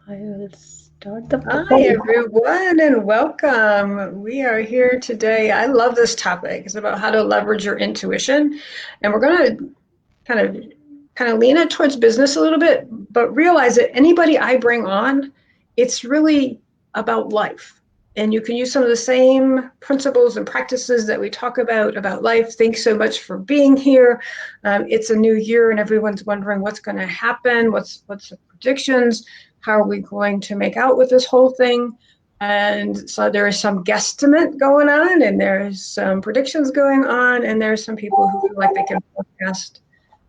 I will start the Hi, recording. everyone, and welcome. We are here today. I love this topic. It's about how to leverage your intuition, and we're going to kind of lean it towards business a little bit, but realize that anybody I bring on, it's really about life. And you can use some of the same principles and practices that we talk about life. Thanks so much for being here. It's a new year, and everyone's wondering what's going to happen. What's the predictions? How are we going to make out with this whole thing? And so there is some guesstimate going on, and there's some predictions going on, and there's some people who feel like they can forecast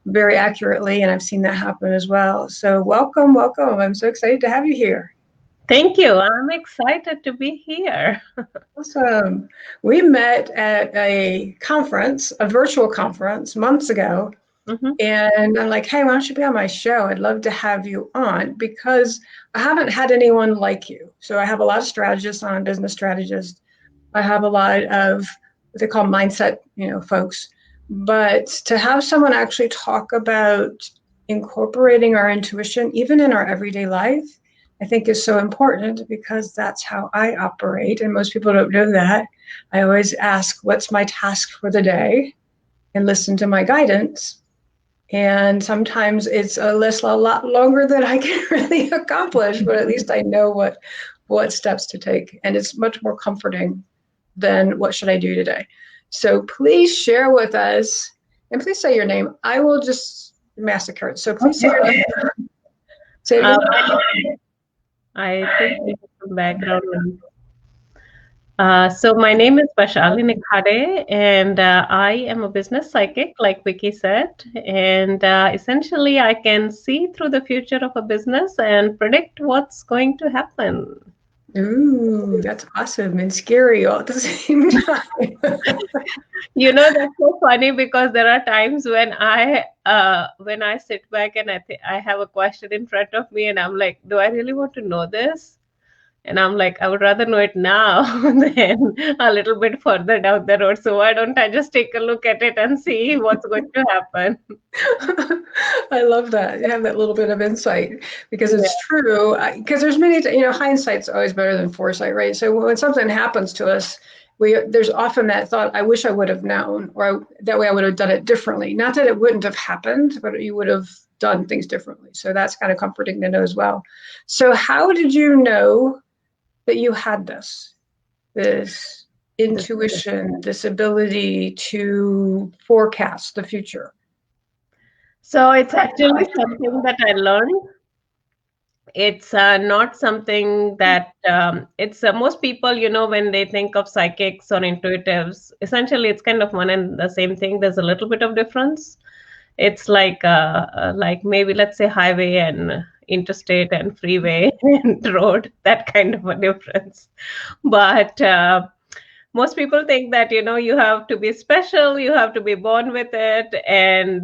very accurately, and I've seen that happen as well. So welcome, welcome. I'm so excited to have you here. Thank you. I'm excited to be here. Awesome. We met at a conference, a virtual conference, months ago, Mhm. and I'm like, hey, why don't you be on my show? I'd love to have you on because I haven't had anyone like you. So I have a lot of strategists on, business strategists. I have a lot of what they call mindset, folks. But to have someone actually talk about incorporating our intuition, even in our everyday life, I think is so important because that's how I operate. And most people don't know that. I always ask, what's my task for the day? And listen to my guidance. And sometimes it's a list a lot longer than I can really accomplish, but at least I know what steps to take. And it's much more comforting than what should I do today. So please share with us, and please say your name. I will just massacre it. So please say your name. Say it again. My name, I think we have some background noise. So my name is Vaishali Nikhade, and I am a business psychic, like Vicky said. And essentially, I can see through the future of a business and predict what's going to happen. Ooh, that's awesome and scary all at the same time. That's so funny because there are times when I sit back and I have a question in front of me and I'm like, do I really want to know this? And I'm like, I would rather know it now than a little bit further down the road. So why don't I just take a look at it and see what's going to happen? I love that. You have that little bit of insight because Yeah. it's true. Because there's many, hindsight's always better than foresight, right? So when something happens to us, there's often that thought, I wish I would have known, or that way I would have done it differently. Not that it wouldn't have happened, but you would have done things differently. So that's kind of comforting to know as well. So how did you know that you had this This- intuition, this ability to forecast the future? So it's actually something that I learned. It's not something that it's most people, when they think of psychics or intuitives, essentially it's kind of one and the same thing. There's a little bit of difference. It's like maybe let's say highway and interstate and freeway and road, that kind of a difference. But most people think that you have to be special, you have to be born with it, and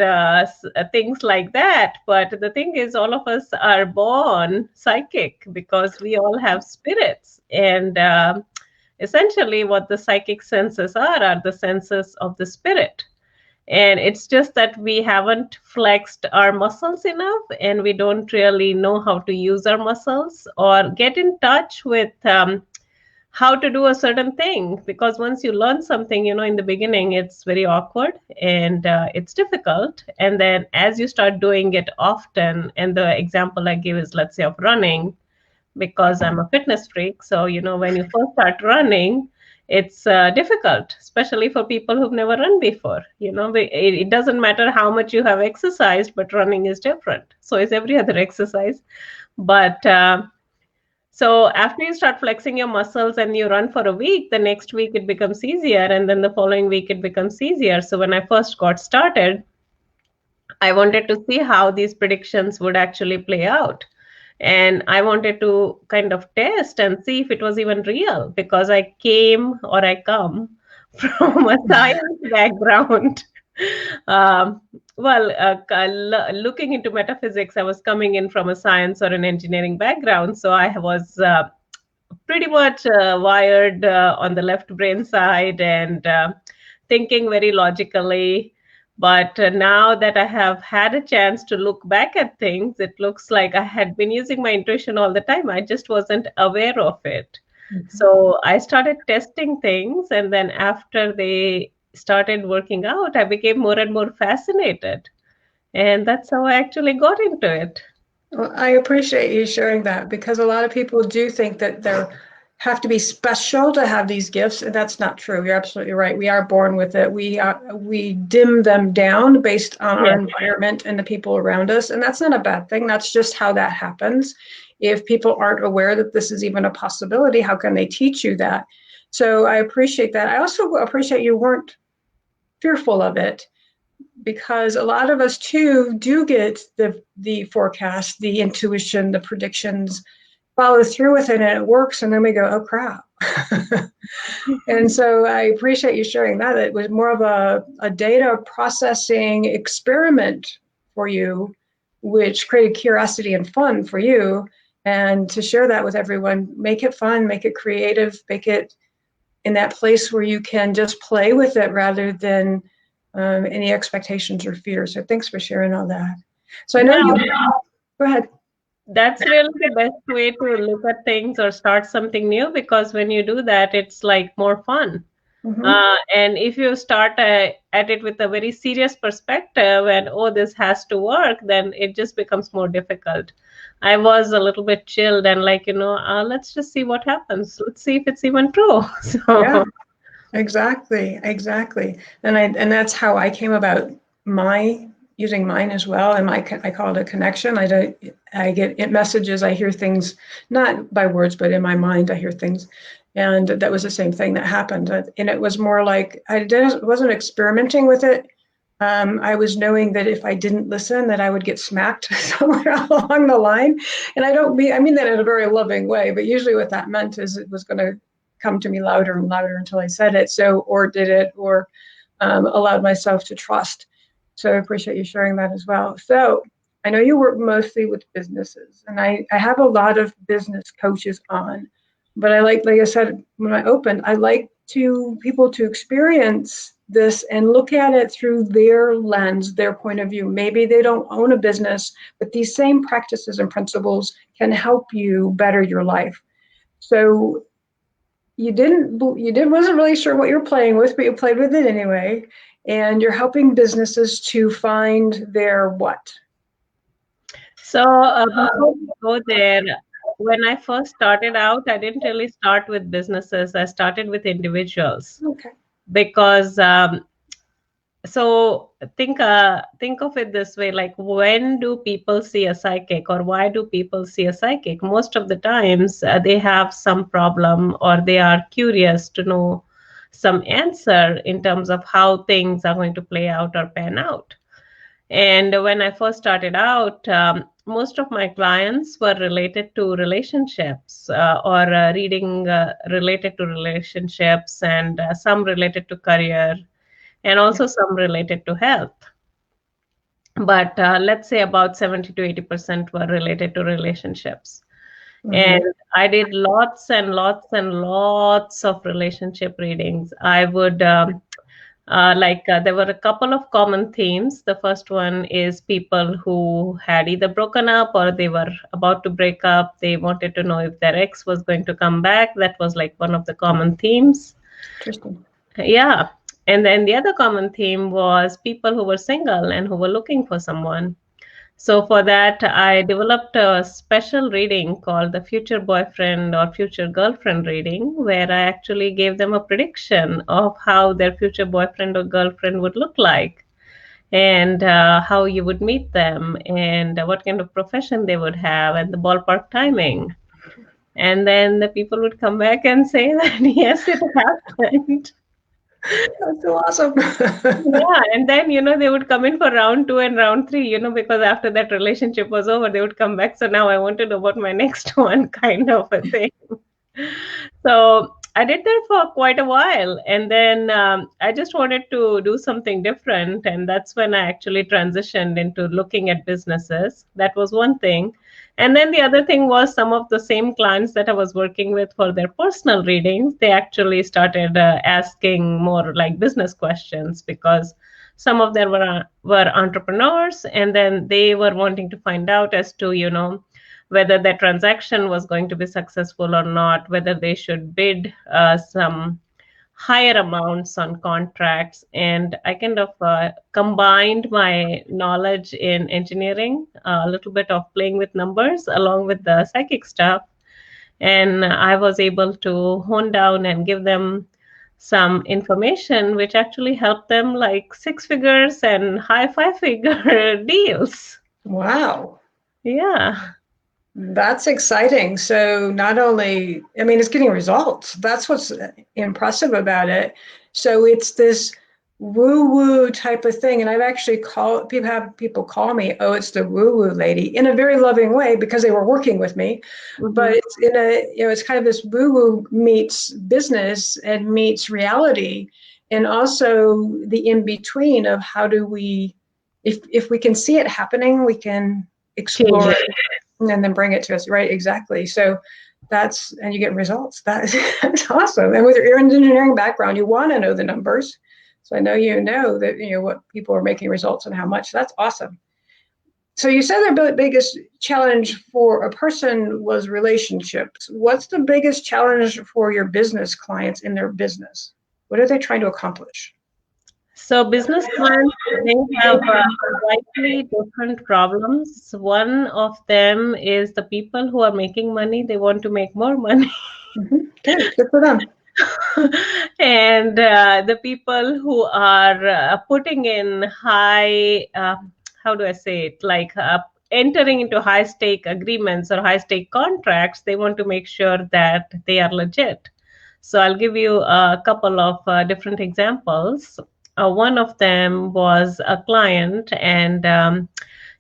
things like that. But the thing is, all of us are born psychic because we all have spirits, and essentially what the psychic senses are the senses of the spirit. And it's just that we haven't flexed our muscles enough, and we don't really know how to use our muscles or get in touch with how to do a certain thing. Because once you learn something, in the beginning it's very awkward and it's difficult, and then as you start doing it often, and the example I give is, let's say, of running, because I'm a fitness freak. So when you first start running, it's difficult, especially for people who've never run before. It doesn't matter how much you have exercised, but running is different. So is every other exercise. But so after you start flexing your muscles and you run for a week, the next week it becomes easier, and then the following week it becomes easier. So when I first got started, I wanted to see how these predictions would actually play out. And I wanted to kind of test and see if it was even real, because I come from a science background. Um, looking into metaphysics, I was coming in from a science or an engineering background. So I was pretty much wired on the left brain side and thinking very logically. But now that I have had a chance to look back at things, it looks like I had been using my intuition all the time. I just wasn't aware of it. Mhm. So I started testing things, and then after they started working out, I became more and more fascinated. And that's how I actually got into it. Well, I appreciate you sharing that because a lot of people do think that they have to be special to have these gifts, and that's not true. You're absolutely right. We are born with it. We dim them down based on our Yes. environment and the people around us, and that's not a bad thing. That's just how that happens. If people aren't aware that this is even a possibility, how can they teach you that? So I appreciate that. I also appreciate you weren't fearful of it because a lot of us too do get the forecast, the intuition, the predictions, follow through with it, and it works, and then we go, oh crap. And so I appreciate you sharing that. It was more of a data processing experiment for you, which created curiosity and fun for you. And to share that with everyone, make it fun, make it creative, make it in that place where you can just play with it rather than any expectations or fears. So thanks for sharing all that. So I know Yeah, you, go ahead. that's really the best way to look at things or start something new, because when you do that, it's like more fun. Mm-hmm. And if you start at it with a very serious perspective and, oh, this has to work, then it just becomes more difficult. I was a little bit chilled and like, let's just see what happens. Let's see if it's even true. Yeah, So, exactly, exactly. And that's how I came about my using mine as well. And I call it a connection. I get it messages. I hear things not by words, but in my mind I hear things. And that was the same thing that happened. And it was more like wasn't experimenting with it. I was knowing that if I didn't listen, that I would get smacked somewhere along the line. And I mean that in a very loving way, but usually what that meant is it was going to come to me louder and louder until I said it. So, or did it, or allowed myself to trust. So I appreciate you sharing that as well. So I know you work mostly with businesses, and I have a lot of business coaches on, but like I said when I opened, I like to people to experience this and look at it through their lens, their point of view. Maybe they don't own a business, but these same practices and principles can help you better your life. So you didn't wasn't really sure what you're playing with, but you played with it anyway, and you're helping businesses to find their what. before we go there, when I first started out, I didn't really start with businesses. I started with individuals Okay. because so think of it this way, like, when do people see a psychic, or why do people see a psychic? Most of the times they have some problem, or they are curious to know some answer in terms of how things are going to play out or pan out. And when I first started out, most of my clients were related to relationships, or reading related to relationships, and some related to career, and also some related to health. But let's say about 70 to 80% were related to relationships. Mm-hmm. And I did lots and lots and lots of relationship readings. I would there were a couple of common themes. The first one is people who had either broken up or they were about to break up. They wanted to know if their ex was going to come back. That was like one of the common themes. Interesting. Yeah. And then the other common theme was people who were single and who were looking for someone. So for that, I developed a special reading called the future boyfriend or future girlfriend reading, where I actually gave them a prediction of how their future boyfriend or girlfriend would look like, and how you would meet them, and what kind of profession they would have, and the ballpark timing. And then the people would come back and say that, yes, it happened. That's so awesome. Yeah, and then, they would come in for round two and round three, because after that relationship was over, they would come back. So now I want to know about my next one, kind of a thing. So I did that for quite a while. And then I just wanted to do something different. And that's when I actually transitioned into looking at businesses. That was one thing. And then the other thing was, some of the same clients that I was working with for their personal readings, they actually started asking more like business questions, because Some of them were entrepreneurs, and then they were wanting to find out as to, whether that transaction was going to be successful or not, whether they should bid some higher amounts on contracts. And I kind of combined my knowledge in engineering, a little bit of playing with numbers along with the psychic stuff. And I was able to hone down and give them some information which actually helped them like six figures and high five figure deals. Wow. Yeah. That's exciting. So not only, I mean, it's getting results. That's what's impressive about it. So it's this woo-woo type of thing. And I've actually have people call me, oh, it's the woo-woo lady, in a very loving way because they were working with me. Mm-hmm. But it's it's kind of this woo-woo meets business and meets reality. And also the in-between of how do we, if we can see it happening, we can explore it and then bring it to us. Right, exactly. So and you get results. That's awesome. And with your engineering background, you want to know the numbers. So I know that what people are making results and how much. That's awesome. So you said the biggest challenge for a person was relationships. What's the biggest challenge for your business clients in their business? What are they trying to accomplish? So business clients, they have slightly different problems. One of them is the people who are making money, they want to make more money. Mm-hmm. Okay, good for them. And the people who are putting in high, how do I say it, like entering into high stake agreements or high stake contracts, they want to make sure that they are legit. So I'll give you a couple of different examples. One of them was a client, and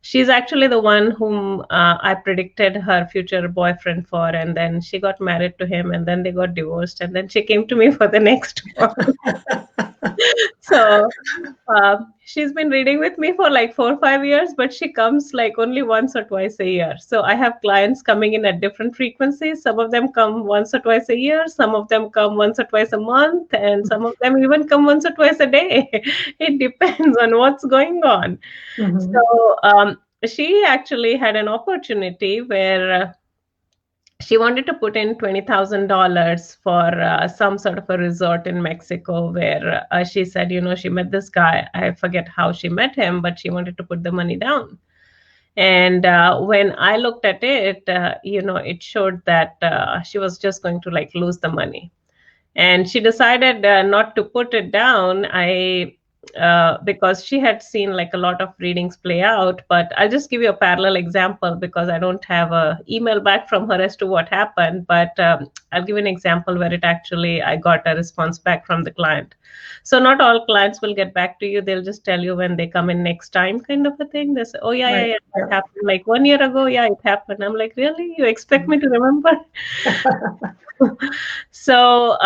she's actually the one whom I predicted her future boyfriend for, and then she got married to him, and then they got divorced, and then she came to me for the next one. So she's been reading with me for like 4 or 5 years, but she comes like only once or twice a year. So I have clients coming in at different frequencies. Some of them come once or twice a year, some of them come once or twice a month, and some of them even come once or twice a day. It depends on what's going on. Mm-hmm. So she actually had an opportunity where she wanted to put in $20,000 for some sort of a resort in Mexico, where she said, she met this guy. I forget how she met him, but she wanted to put the money down. And when I looked at it, it showed that she was just going to like lose the money. And she decided not to put it down. Because she had seen like a lot of readings play out. But I'll just give you a parallel example because I don't have a email back from her as to what happened. But I'll give an example where I got a response back from the client. So not all clients will get back to you. They'll just tell you when they come in next time, kind of a thing. They say, oh, yeah, it happened like 1 year ago. Yeah, it happened. I'm like, really? You expect me to remember? So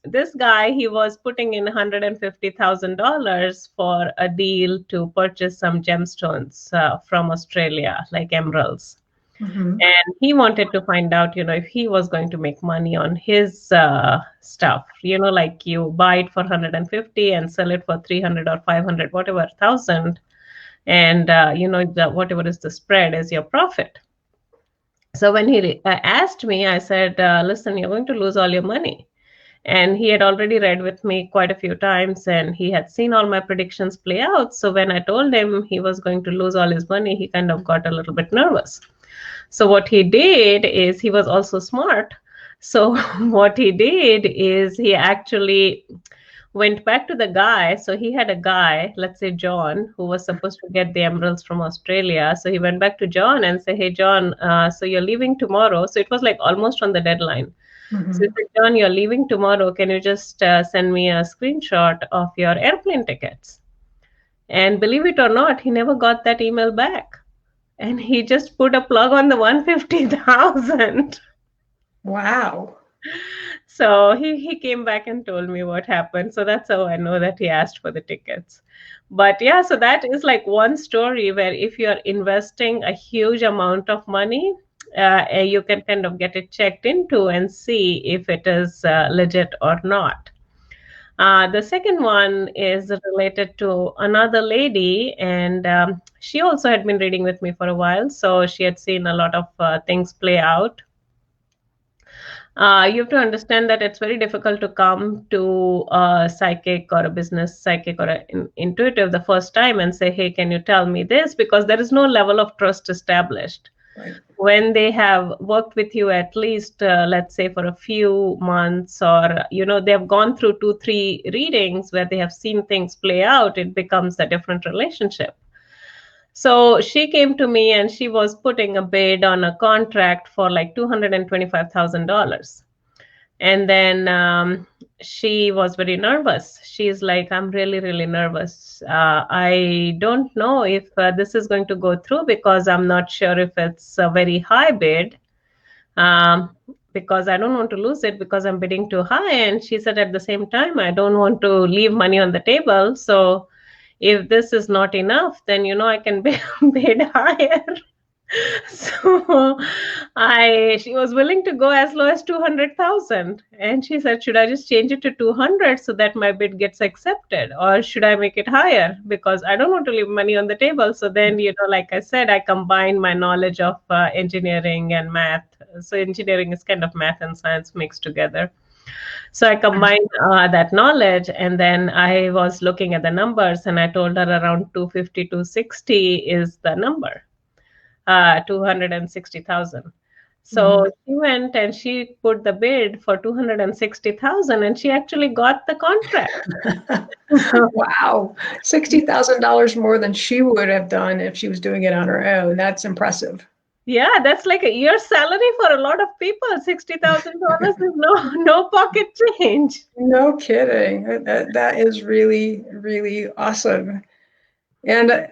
this guy, he was putting in $150,000 for a deal to purchase some gemstones from Australia, like emeralds. Mm-hmm. And he wanted to find out, if he was going to make money on his stuff, like you buy it for 150 and sell it for 300 or 500, whatever, thousand. And, whatever is the spread is your profit. So when he asked me, I said, listen, you're going to lose all your money. And he had already read with me quite a few times, and he had seen all my predictions play out. So when I told him he was going to lose all his money, he kind of got a little bit nervous. So what he did is, he was also smart. So what he did is he actually went back to the guy. So he had a guy, let's say John, who was supposed to get the emeralds from Australia. So he went back to John and said, hey, John, so you're leaving tomorrow. So it was like almost on the deadline. Mm-hmm. So he said, John, you're leaving tomorrow. Can you just send me a screenshot of your airplane tickets? And believe it or not, he never got that email back. And he just put a plug on the 150,000. Wow. So he came back and told me what happened. So that's how I know that he asked for the tickets. But yeah, so that is like one story where if you're investing a huge amount of money, you can kind of get it checked into and see if it is legit or not. The second one is related to another lady, and she also had been reading with me for a while, so she had seen a lot of things play out. You have to understand that it's very difficult to come to a psychic or a business psychic or an intuitive the first time and say, hey, can you tell me this? Because there is no level of trust established. Right. When they have worked with you at least, let's say, for a few months, or, they have gone through 2, 3 readings where they have seen things play out, it becomes a different relationship. So she came to me and she was putting a bid on a contract for like $225,000. And then she was very nervous. She's like, I'm really, really nervous. I don't know if this is going to go through because I'm not sure if it's a very high bid, because I don't want to lose it because I'm bidding too high. And she said at the same time, I don't want to leave money on the table. So if this is not enough, then, I can bid higher. So she was willing to go as low as 200,000. And she said, should I just change it to 200 so that my bid gets accepted? Or should I make it higher? Because I don't want to leave money on the table. So then, like I said, I combine my knowledge of engineering and math. So engineering is kind of math and science mixed together. So I combined that knowledge, and then I was looking at the numbers, and I told her around 250, 260 is the number. 260,000. So she went and she put the bid for 260,000, and she actually got the contract. Wow, $60,000 more than she would have done if she was doing it on her own. That's impressive. Yeah, that's like a year's salary for a lot of people. $60,000 is no pocket change. No kidding. That is really, really awesome. And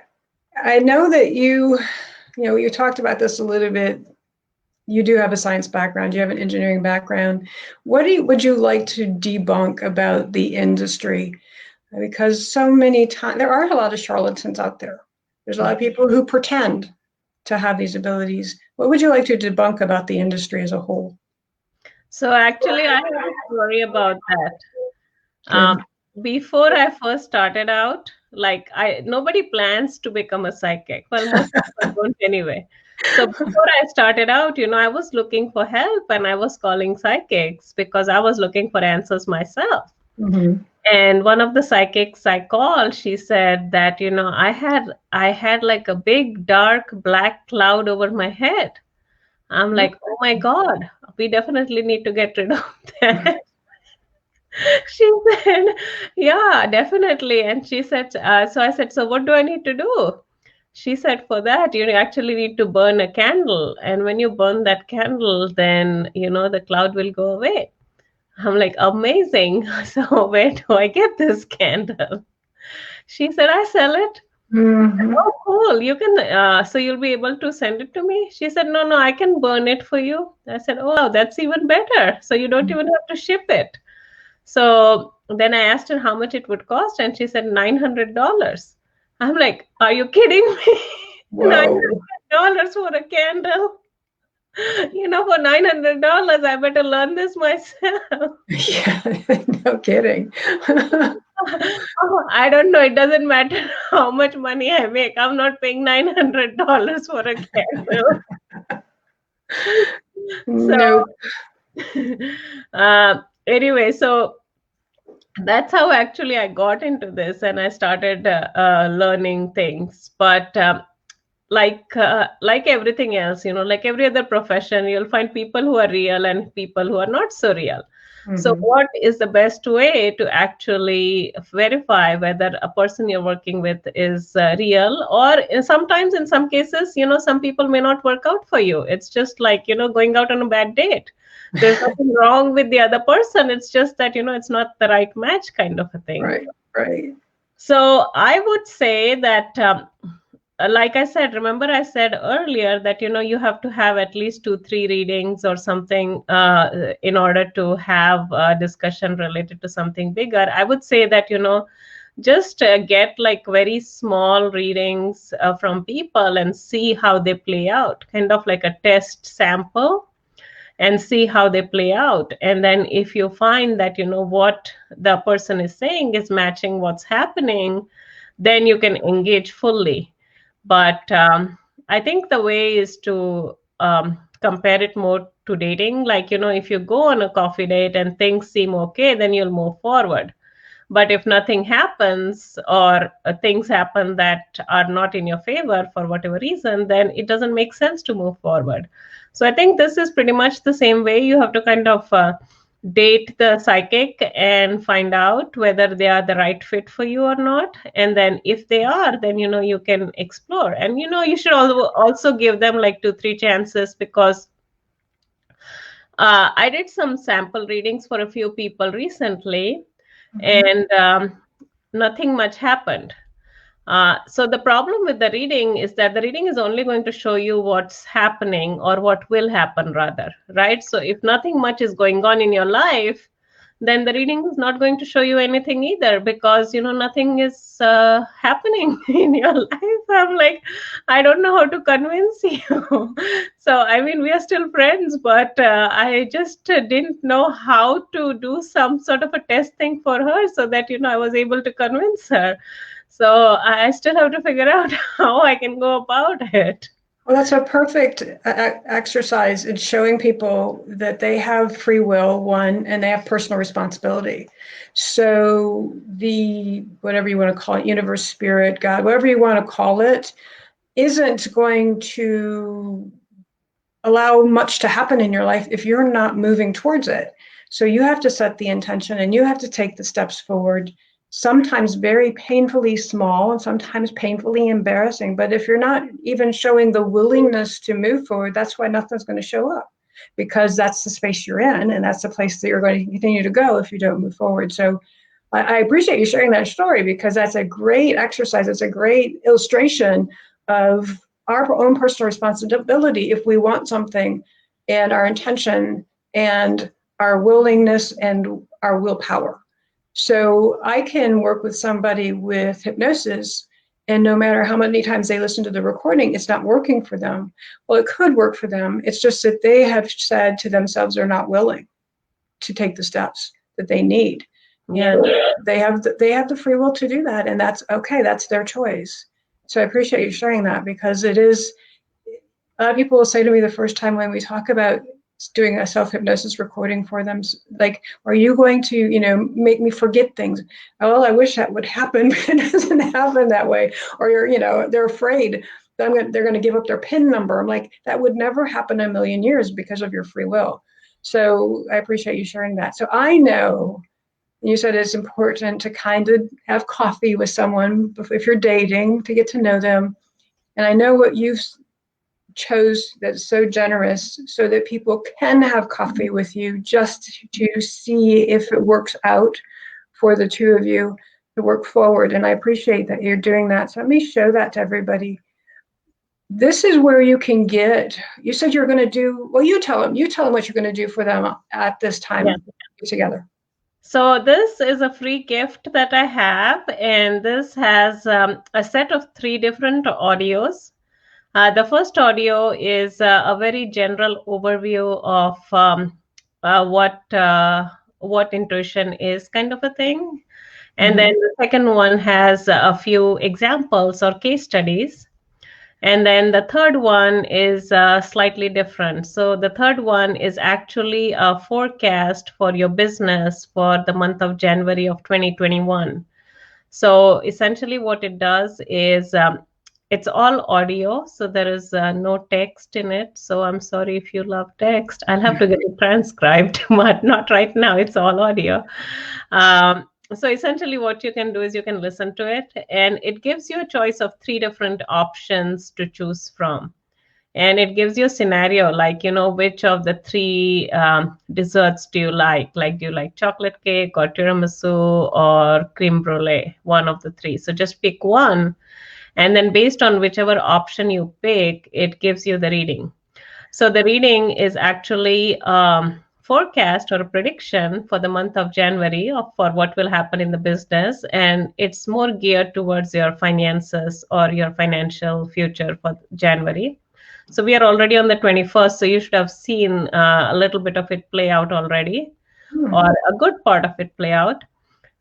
I know that you talked about this a little bit. You do have a science background. You have an engineering background. What would you like to debunk about the industry? Because so many times there are a lot of charlatans out there. There's a lot of people who pretend to have these abilities. What would you like to debunk about the industry as a whole? So actually, I don't worry about that. Before I first started out, like nobody plans to become a psychic. Well, most people don't anyway. So before I started out, I was looking for help and I was calling psychics because I was looking for answers myself. Mm-hmm. And one of the psychics I called, she said that, I had like a big dark black cloud over my head. I'm like, oh my God, we definitely need to get rid of that. She said, yeah, definitely. And she said, so I said, so what do I need to do? She said, for that, you actually need to burn a candle. And when you burn that candle, then, the cloud will go away. I'm like, amazing. So where do I get this candle? She said, I sell it. Mm-hmm. Oh, cool. You can, so you'll be able to send it to me? She said, no, I can burn it for you. I said, oh, wow, that's even better. So you don't even have to ship it. So then I asked her how much it would cost, and she said $900. I'm like, are you kidding me? $900 for a candle? For $900, I better learn this myself. Yeah, no kidding. I don't know. It doesn't matter how much money I make. I'm not paying $900 for a candle. No. Anyway, so that's how actually I got into this, and I started learning things. But like everything else, like every other profession, you'll find people who are real and people who are not so real. Mm-hmm. So what is the best way to actually verify whether a person you're working with is real? Or sometimes in some cases, some people may not work out for you. It's just like, going out on a bad date. There's nothing wrong with the other person. It's just that, it's not the right match kind of a thing. Right. So I would say that, like I said, remember I said earlier that, you have to have at least 2, 3 readings or something in order to have a discussion related to something bigger. I would say that, just get like very small readings from people and see how they play out, kind of like a test sample. and see how they play out. And then if you find that, what the person is saying is matching what's happening, then you can engage fully. But I think the way is to compare it more to dating. Like, if you go on a coffee date and things seem okay, then you'll move forward. But if nothing happens, or things happen that are not in your favor for whatever reason, then it doesn't make sense to move forward. So I think this is pretty much the same way. You have to kind of date the psychic and find out whether they are the right fit for you or not. And then if they are, then you can explore. And you should also give them like 2-3 chances, because I did some sample readings for a few people recently, and nothing much happened. So the problem with the reading is that the reading is only going to show you what's happening, or what will happen rather, right? So if nothing much is going on in your life, then the reading is not going to show you anything either, because nothing is happening in your life. I'm like, I don't know how to convince you. So I mean, we are still friends, but I just didn't know how to do some sort of a test thing for her, so that I was able to convince her. So I still have to figure out how I can go about it. Well, that's a perfect exercise in showing people that they have free will, one, and they have personal responsibility. So the, whatever you want to call it, universe, spirit, God, whatever you want to call it, isn't going to allow much to happen in your life if you're not moving towards it. So you have to set the intention, and you have to take the steps forward, sometimes very painfully small and sometimes painfully embarrassing. But if you're not even showing the willingness to move forward, that's why nothing's going to show up, because that's the space you're in, and that's the place that you're going to continue to go if you don't move forward. So I appreciate you sharing that story, because that's a great exercise. It's a great illustration of our own personal responsibility if we want something, and our intention and our willingness and our willpower. So I can work with somebody with hypnosis, and no matter how many times they listen to the recording, it's not working for them. Well, it could work for them. It's just that they have said to themselves they're not willing to take the steps that they need. Yeah. And they have the free will to do that, and that's okay. That's their choice. So I appreciate you sharing that, because it is, a lot of people will say to me the first time when we talk about doing a self-hypnosis recording for them, like, are you going to make me forget things? Well, I wish that would happen, but it doesn't happen that way. Or they're afraid that they're going to give up their PIN number. I'm like, that would never happen in a million years because of your free will. So I appreciate you sharing that. So I know you said it's important to kind of have coffee with someone if you're dating, to get to know them. And I know what you've chose that's so generous, so that people can have coffee with you just to see if it works out for the two of you to work forward. And I appreciate that you're doing that. So let me show that to everybody. This is where you can get, you said you're going to do, well, you tell them what you're going to do for them at this time. Yeah. Together. So this is a free gift that I have, and this has a set of 3 different audios. The first audio is a very general overview of what intuition is, kind of a thing. And then the second one has a few examples or case studies. And then the third one is slightly different. So the third one is actually a forecast for your business for the month of January of 2021. So essentially what it does is it's all audio. So there is no text in it. So I'm sorry if you love text. I'll have to get it transcribed, but not right now. It's all audio. So essentially what you can do is you can listen to it, and it gives you a choice of 3 different options to choose from. And it gives you a scenario like, which of the 3 desserts do you like? Like, do you like chocolate cake or tiramisu or creme brulee? One of the 3. So just pick one. And then based on whichever option you pick, it gives you the reading. So the reading is actually forecast or a prediction for the month of January for what will happen in the business. And it's more geared towards your finances or your financial future for January. So we are already on the 21st, so you should have seen a little bit of it play out already, Hmm. or a good part of it play out.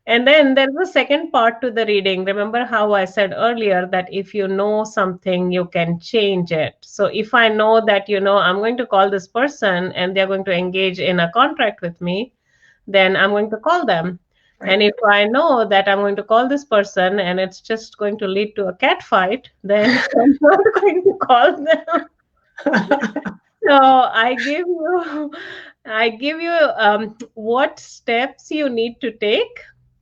And then there's a second part to the reading. Remember how I said earlier that if you know something, you can change it. So if I know that, I'm going to call this person and they're going to engage in a contract with me, then I'm going to call them. Right. And if I know that I'm going to call this person and it's just going to lead to a cat fight, then I'm not going to call them. So I give you what steps you need to take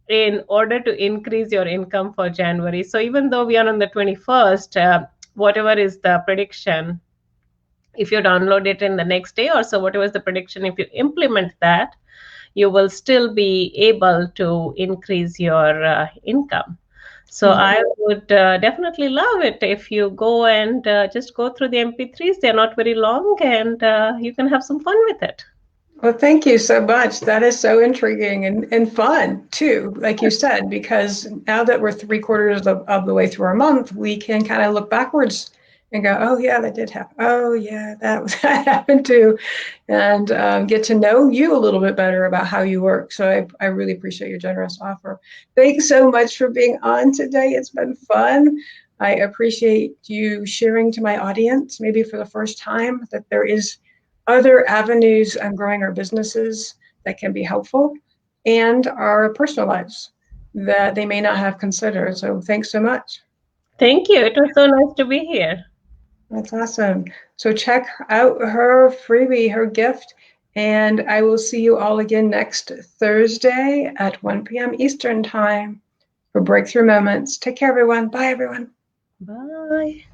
in order to increase your income for January. So even though we are on the 21st, whatever is the prediction, if you download it in the next day or so, whatever is the prediction, if you implement that, you will still be able to increase your income. So Hmm. I would definitely love it if you go and just go through the MP3s. They're not very long, and you can have some fun with it. Well, thank you so much. That is so intriguing and fun too, like you said, because now that we're three-quarters of the way through our month, we can kind of look backwards and go, oh yeah, that did happen. Oh yeah, that happened too, and get to know you a little bit better about how you work. So I really appreciate your generous offer. Thanks so much for being on today. It's been fun. I appreciate you sharing to my audience, maybe for the first time, that there is other avenues on growing our businesses that can be helpful and our personal lives that they may not have considered. So thanks so much. Thank you. It was so nice to be here. That's awesome. So check out her freebie, her gift, and I will see you all again next Thursday at 1 p.m. Eastern Time for Breakthrough Moments. Take care, everyone. Bye, everyone. Bye.